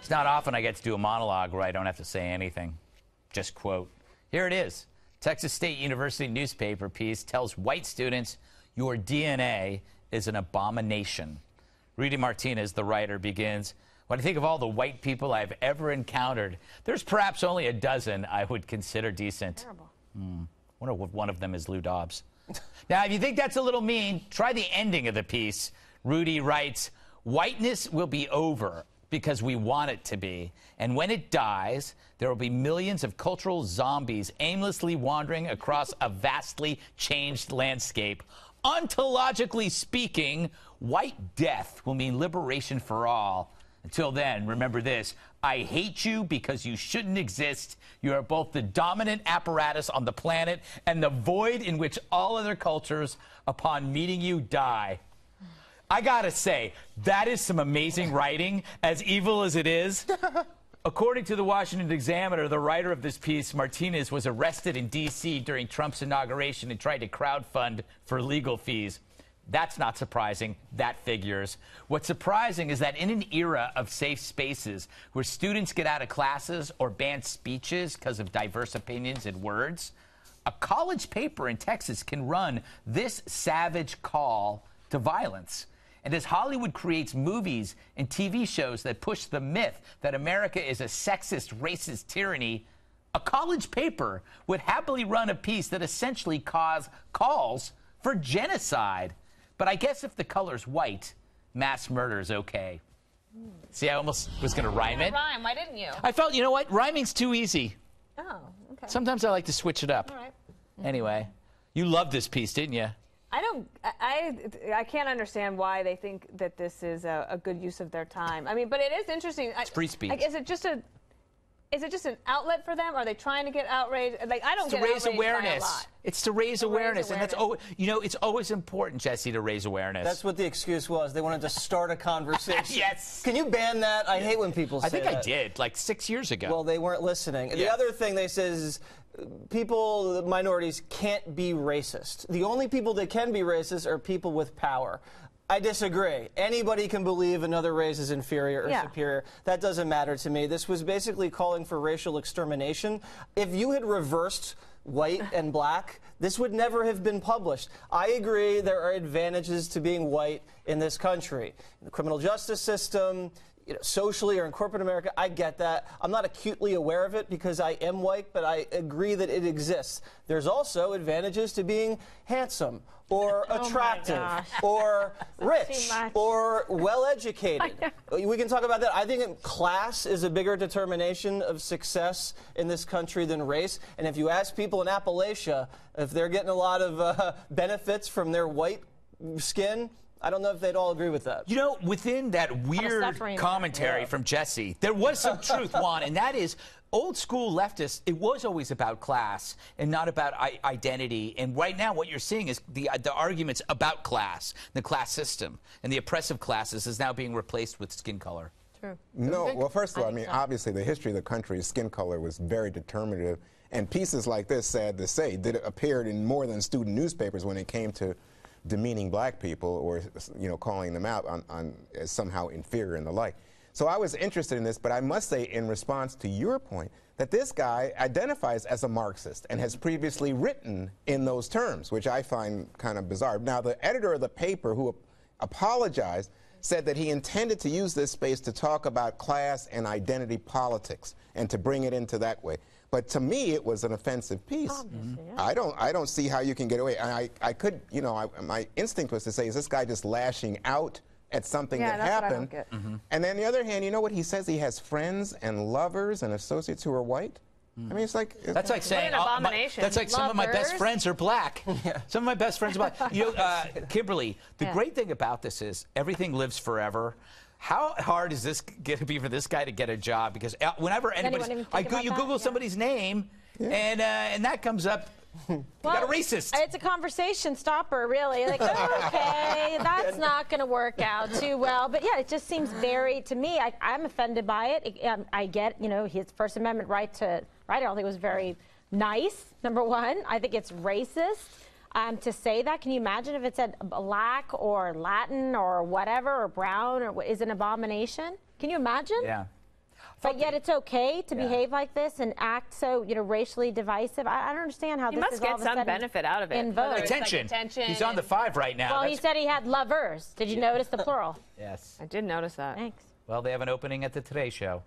It's not often I get to do a monologue where I don't have to say anything. Just quote. Here it is. Texas State University newspaper piece tells white students your DNA is an abomination. Rudy Martinez, the writer, begins, when I think of all the white people I've ever encountered, there's perhaps only a dozen I would consider decent. Terrible. Wonder if one of them is Lou Dobbs. Now, if you think that's a little mean, try the ending of the piece. Rudy writes, whiteness will be over because we want it to be. And when it dies, there will be millions of cultural zombies aimlessly wandering across a vastly changed landscape. Ontologically speaking, white death will mean liberation for all. Until then, remember this. I hate you because you shouldn't exist. You are both the dominant apparatus on the planet and the void in which all other cultures, upon meeting you, die. I gotta say, that is some amazing writing, as evil as it is. According to the Washington Examiner, the writer of this piece, Martinez, was arrested in D.C. during Trump's inauguration and tried to crowdfund for legal fees. That's not surprising. That figures. What's surprising is that in an era of safe spaces where students get out of classes or ban speeches because of diverse opinions and words, a college paper in Texas can run this savage call to violence. And as Hollywood creates movies and TV shows that push the myth that America is a sexist, racist tyranny, a college paper would happily run a piece that essentially calls for genocide. But I guess if the color's white, mass murder is okay. See, I almost was going to rhyme it. Rhyme. Why didn't you? I felt, you know what? Rhyming's too easy. Oh, okay. Sometimes I like to switch it up. All right. Anyway, you loved this piece, didn't you? I can't understand why they think that this is a good use of their time. I mean, but it is interesting. It's free speech. Is it just an outlet for them? Are they trying to get outraged? Like, I don't get outraged to raise awareness. by a lot. It's to raise awareness, and that's it's always important, Jesse, to raise awareness. That's what the excuse was. They wanted to start a conversation. Yes. Can you ban that? I hate when people say that. I think I did, like 6 years ago. Well, they weren't listening. Yes. The other thing they said is people, minorities, can't be racist. The only people that can be racist are people with power. I disagree. Anybody can believe another race is inferior or superior. That doesn't matter to me. This was basically calling for racial extermination. If you had reversed white and black, this would never have been published. I agree there are advantages to being white in this country. The criminal justice system, socially or in corporate America, I get that. I'm not acutely aware of it because I am white, but I agree that it exists. There's also advantages to being handsome or attractive or rich or well-educated. We can talk about that. I think class is a bigger determination of success in this country than race. And if you ask people in Appalachia if they're getting a lot of benefits from their white skin, I don't know if they'd all agree with that. You know, within that weird commentary from Jesse, there was some truth, Juan, and that is old school leftists, it was always about class and not about identity. And right now what you're seeing is the arguments about class, the class system, and the oppressive classes is now being replaced with skin color. True. No, well, first of all, I mean, obviously the history of the country, skin color was very determinative. And pieces like this, sad to say, appeared in more than student newspapers when it came to demeaning black people or, calling them out as somehow inferior and the like. So I was interested in this, but I must say in response to your point that this guy identifies as a Marxist and has previously written in those terms, which I find kind of bizarre. Now, the editor of the paper who apologized said that he intended to use this space to talk about class and identity politics and to bring it into that way. But to me, it was an offensive piece. I don't see how you can get away. And I could, my instinct was to say, is this guy just lashing out at something that happened? And then on the other hand, you know what he says? He has friends and lovers and associates who are white. I mean, it's like that's like saying that's like some of my best friends are black. Some of my best friends are black. Kimberly, the great thing about this is everything lives forever. How hard is this going to be for this guy to get a job? Because whenever you Google somebody's name, and that comes up. You got a racist. It's a conversation stopper, really. Like, okay, that's not going to work out too well. But yeah, it just seems very, to me, I'm offended by it. I get, his First Amendment right to write. I don't think it was very nice, number one. I think it's racist to say that. Can you imagine if it said black or Latin or whatever or brown or is an abomination? Can you imagine? Yeah. But yet it's okay to behave like this and act so, racially divisive. I don't understand how He this must is get all of a some sudden benefit out of it. in vogue. Attention. He's on the 5 right now. Well, he That's- said he had lovers. Did you notice the plural? Yes. I did notice that. Thanks. Well, they have an opening at the Today Show.